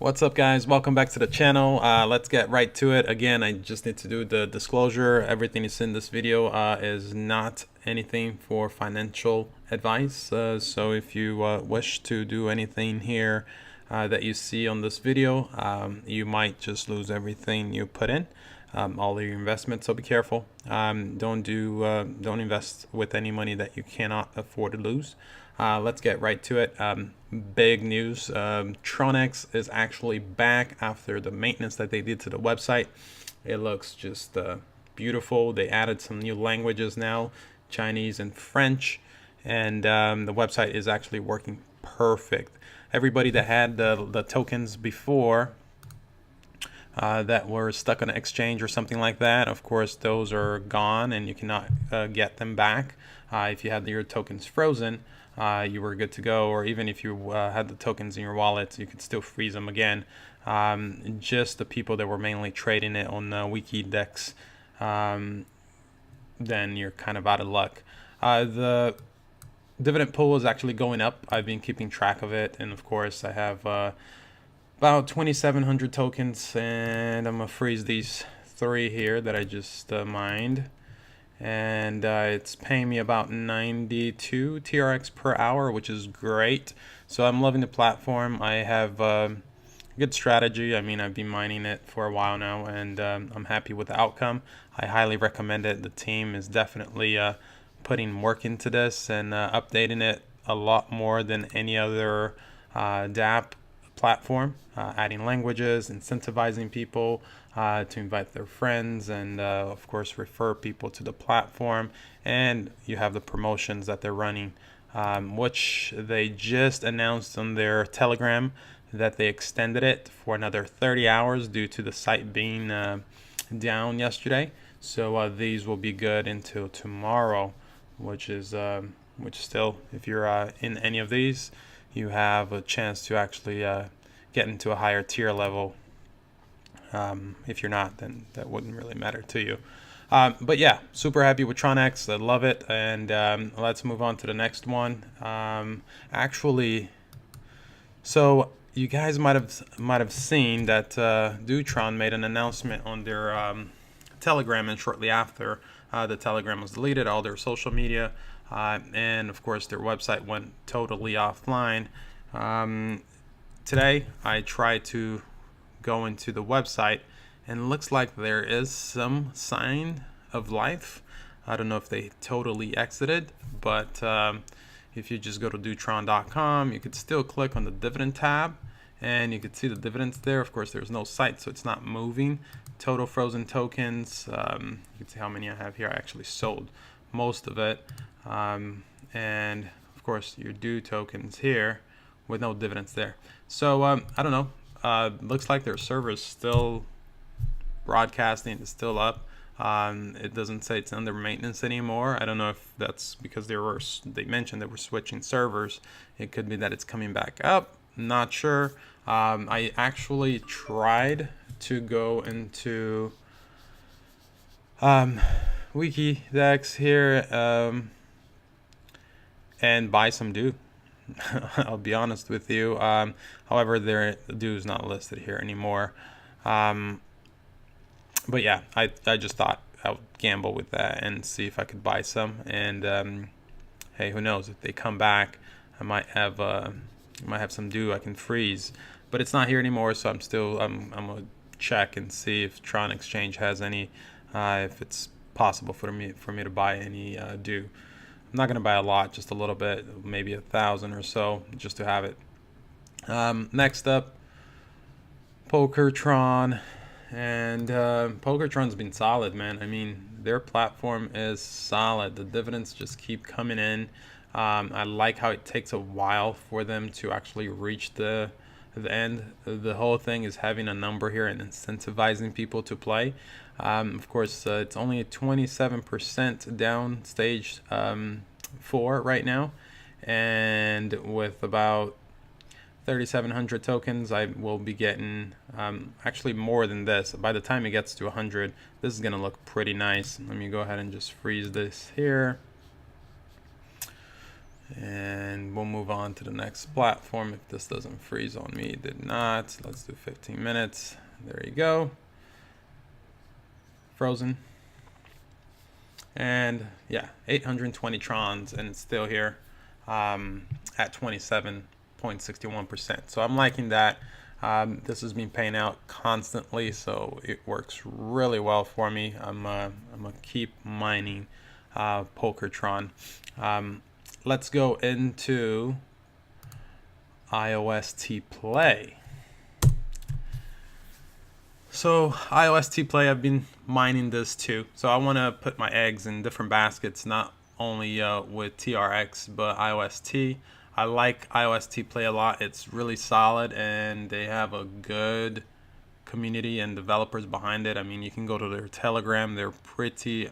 What's up, guys? Welcome back to the channel. Let's get right to it. Again, I just need to do the disclosure. Everything is in this video is not anything for financial advice. So if you wish to do anything here that you see on this video, you might just lose everything you put in, all your investments. So be careful. Don't invest with any money that you cannot afford to lose. Let's get right to it. Big news. Tronext is actually back after the maintenance that they did to the website. It looks just beautiful. They added some new languages now, Chinese and French, and the website is actually working perfect. Everybody that had the tokens before that were stuck on an exchange or something like that, of course, those are gone and you cannot get them back. If you had your tokens frozen, you were good to go, or even if you had the tokens in your wallet, you could still freeze them again. Just the people that were mainly trading it on WikiDex, then you're kind of out of luck. The dividend pool is actually going up. I've been keeping track of it, and of course I have about 2,700 tokens, and I'm gonna freeze these three here that I just mined, and it's paying me about 92 TRX per hour, which is great. So I'm loving the platform. I have good strategy. I mean, I've been mining it for a while now, and I'm happy with the outcome. I highly recommend it. The team is definitely putting work into this and updating it a lot more than any other Dapps platform, adding languages, incentivizing people to invite their friends, and of course refer people to the platform. And you have the promotions that they're running, which they just announced on their Telegram that they extended it for another 30 hours due to the site being down yesterday. So these will be good until tomorrow, which still, if you're in any of these, you have a chance to actually get into a higher tier level. If you're not, then that wouldn't really matter to you. But yeah, super happy with Tronext. I love it. And let's move on to the next one. Actually, so you guys might have seen that DooTron made an announcement on their Telegram, and shortly after, the Telegram was deleted, all their social media, and of course their website went totally offline. Today I tried to go into the website, and it looks like there is some sign of life. I don't know if they totally exited, but if you just go to DooTron.com, you could still click on the dividend tab, and you could see the dividends there. Of course, there's no site, so it's not moving. Total frozen tokens, you can see how many I have here. I actually sold most of it, and of course your due tokens here with no dividends there. So I don't know. Looks like their server is still broadcasting. It's still up. It doesn't say it's under maintenance anymore. I don't know if that's because they mentioned they were switching servers. It could be that it's coming back up. Not sure. I actually tried to go into WikiDex here and buy some due. I'll be honest with you. However, their due is not listed here anymore. But yeah, I just thought I would gamble with that and see if I could buy some. And hey, who knows? If they come back, I might have some due I can freeze. But it's not here anymore, so I'm gonna check and see if Tron Exchange has any, if it's possible for me to buy any due. I'm not gonna buy a lot, just a little bit, maybe 1,000 or so, just to have it. Next up, PokerTron, and PokerTron's been solid, man. I mean, their platform is solid. The dividends just keep coming in. I like how it takes a while for them to actually reach the end. The whole thing is having a number here and incentivizing people to play. Of course, it's only a 27% down stage 4 right now, and with about 3,700 tokens, I will be getting actually more than this. By the time it gets to 100, this is gonna look pretty nice. Let me go ahead and just freeze this here. And we'll move on to the next platform if this doesn't freeze on me. It did not. Let's do 15 minutes. There you go. Frozen. And yeah, 820 Trons, and it's still here at 27.61%. So I'm liking that. This has been paying out constantly, so it works really well for me. I'm gonna keep mining PokerTron. Let's go into IOST play. So IOST play, I've been mining this too. So I want to put my eggs in different baskets, not only with TRX, but IOST. I like IOST play a lot. It's really solid, and they have a good community and developers behind it. I mean, you can go to their Telegram. They're pretty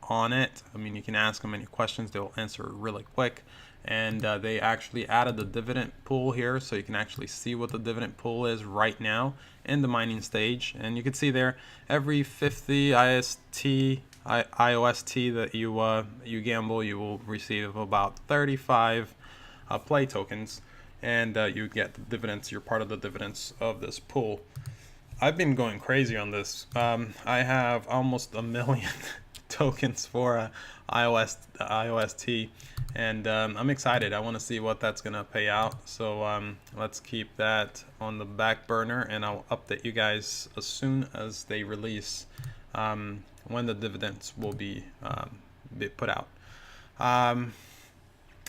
on it. I mean, you can ask them any questions. They'll answer really quick. And they actually added the dividend pool here, so you can actually see what the dividend pool is right now in the mining stage. And you can see there, every 50 IOST that you gamble, you will receive about 35 play tokens, and you get the dividends. You're part of the dividends of this pool. I've been going crazy on this. I have almost 1 million tokens for IOST, and I'm excited. I want to see what that's gonna pay out. So let's keep that on the back burner, and I'll update you guys as soon as they release when the dividends will be put out.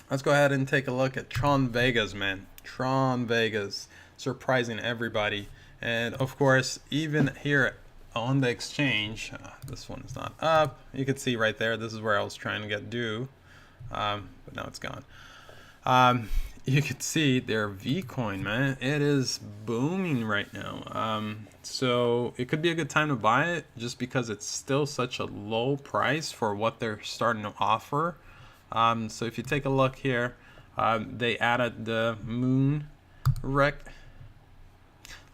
Let's go ahead and take a look at TronVegas, man. TronVegas surprising everybody, and of course, even here on the exchange, this one is not up. You can see right there, this is where I was trying to get due, but now it's gone. You can see their Vcoin, man, it is booming right now. So it could be a good time to buy it, just because it's still such a low price for what they're starting to offer. So if you take a look here, they added the moon rec.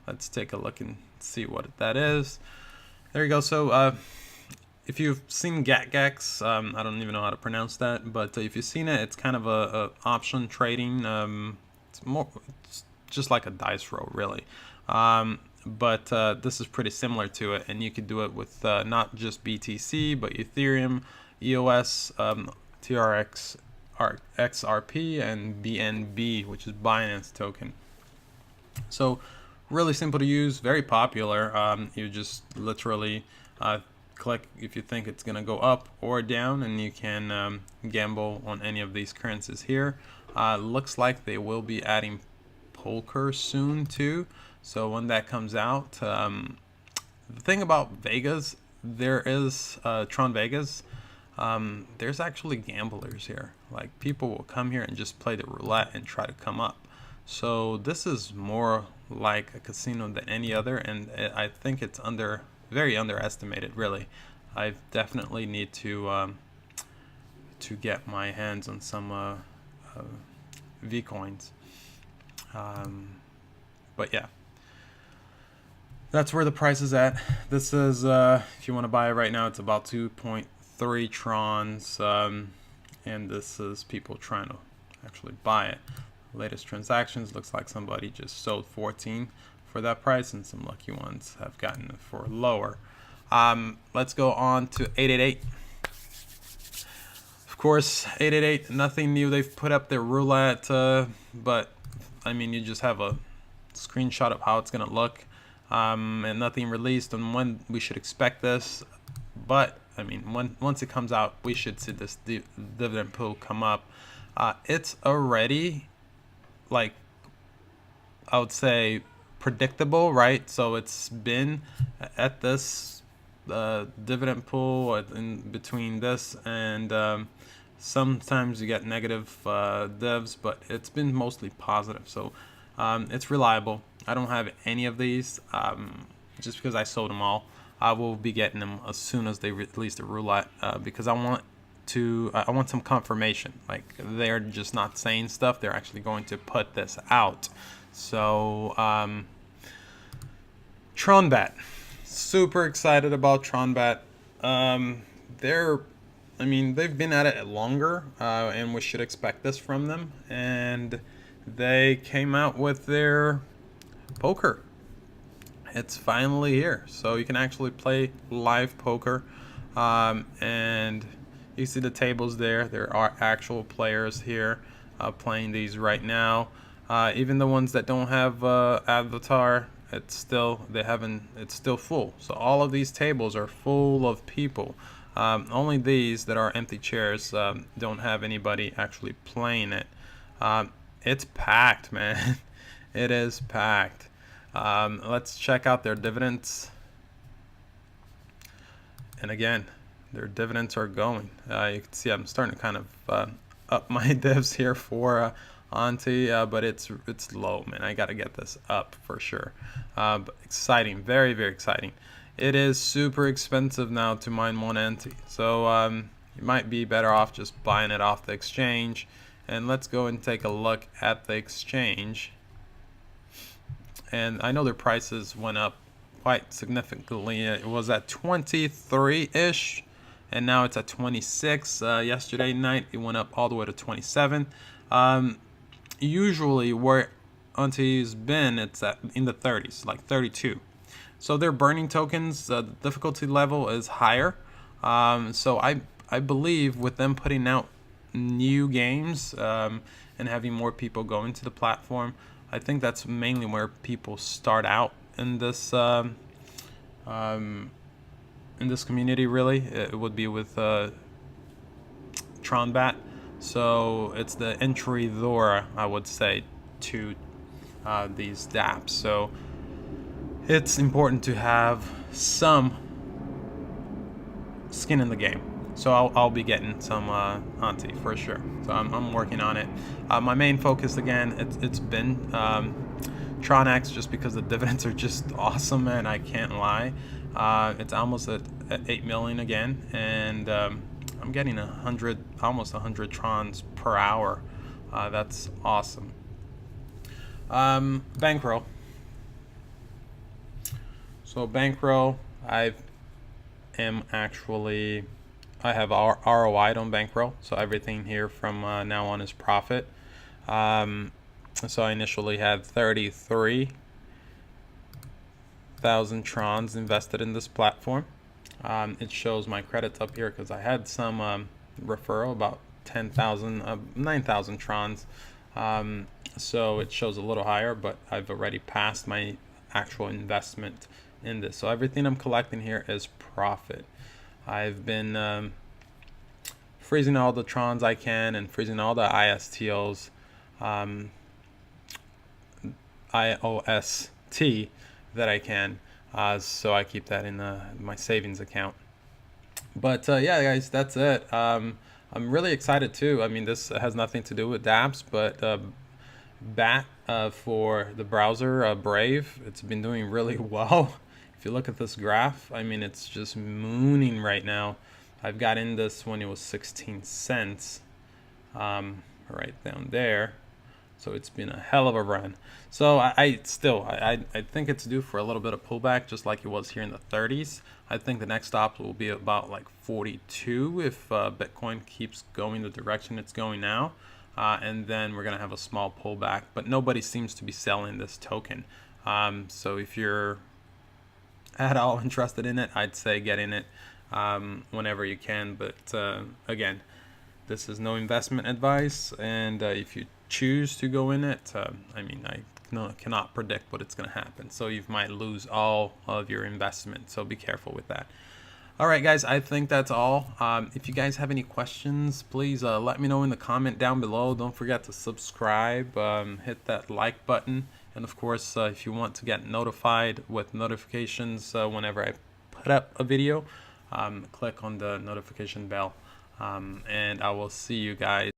Let's take a look and see what that is. There you go. So if you've seen GATGAX, I don't even know how to pronounce that, but if you've seen it, it's kind of a option trading. It's just like a dice roll, really. But this is pretty similar to it, and you could do it with not just BTC, but Ethereum, EOS, TRX, XRP, and BNB, which is Binance token. So really simple to use, very popular. You just literally click if you think it's gonna go up or down, and you can gamble on any of these currencies here. Looks like they will be adding poker soon too, so when that comes out, the thing about Vegas, there is TronVegas. There's actually gamblers here. Like, people will come here and just play the roulette and try to come up. So this is more like a casino than any other, and I think it's very underestimated, really. I definitely need to get my hands on some Vcoins. But yeah, that's where the price is at. This is if you want to buy it right now, it's about 2.3 Trons, and this is people trying to actually buy it. Latest transactions, looks like somebody just sold 14 for that price, and some lucky ones have gotten it for lower. Let's go on to 888. Of course, 888, nothing new. They've put up their roulette, but I mean, you just have a screenshot of how it's gonna look, and nothing released on when we should expect this. But I mean, once it comes out, we should see this dividend pool come up. It's already, like, I would say, predictable, right? So it's been at this dividend pool in between this and sometimes you get negative divs, but it's been mostly positive. So it's reliable. I don't have any of these just because I sold them all. I will be getting them as soon as they release the roulette because I want some confirmation. Like, they're just not saying stuff, they're actually going to put this out. So TronBet, super excited about TronBet. They're I mean, they've been at it longer, and we should expect this from them. And they came out with their poker. It's finally here, so you can actually play live poker, and you see the tables there. There are actual players here playing these right now. Even the ones that don't have avatar, it's still it's still full. So all of these tables are full of people. Only these that are empty chairs don't have anybody actually playing it. It's packed, man. It is packed. Let's check out their dividends. And again, their dividends are going. You can see I'm starting to kind of up my divs here for Auntie, but it's low, man. I got to get this up for sure. But exciting, very, very exciting. It is super expensive now to mine one Auntie, so you might be better off just buying it off the exchange. And let's go and take a look at the exchange. And I know their prices went up quite significantly. It was at 23-ish, and now it's at 26. Yesterday night, it went up all the way to 27. Usually, where Auntie's been, it's at in the 30s, like 32. So they're burning tokens. The difficulty level is higher. So I believe with them putting out new games and having more people go into the platform, I think that's mainly where people start out in this community. Really, it would be with TronBat. So it's the entry door, I would say, to these Dapps. So it's important to have some skin in the game. So I'll be getting some Auntie for sure. So I'm working on it. My main focus again, it's been Tronext, just because the dividends are just awesome, man. I can't lie. It's almost at 8 million again, and I'm getting almost 100 Trons per hour. That's awesome. Bankroll. So bankroll, I have ROI on bankroll, so everything here from now on is profit. So I initially had 33,000 Trons invested in this platform. It shows my credits up here because I had some referral, about 9,000 Trons. So it shows a little higher, but I've already passed my actual investment in this. So everything I'm collecting here is profit. I've been freezing all the Trons I can and freezing all the ISTOs, IOST that I can, so I keep that in my savings account. But yeah, guys, that's it. I'm really excited too. I mean, this has nothing to do with Dapps, but BAT for the browser, Brave, it's been doing really well. If you look at this graph, I mean, it's just mooning right now. I've got in this when it was 16 cents, right down there. So it's been a hell of a run. So I think it's due for a little bit of pullback, just like it was here in the 30s. I think the next stop will be about like 42 if Bitcoin keeps going the direction it's going now. And then we're going to have a small pullback, but nobody seems to be selling this token. So if you're at all interested in it, I'd say get in it whenever you can. But again, this is no investment advice, and if you choose to go in it, I mean, I cannot predict what it's going to happen. So you might lose all of your investment, so be careful with that. All right, guys, I think that's all. If you guys have any questions, please let me know in the comment down below. Don't forget to subscribe, hit that like button, and of course, if you want to get notified with notifications whenever I put up a video, click on the notification bell, and I will see you guys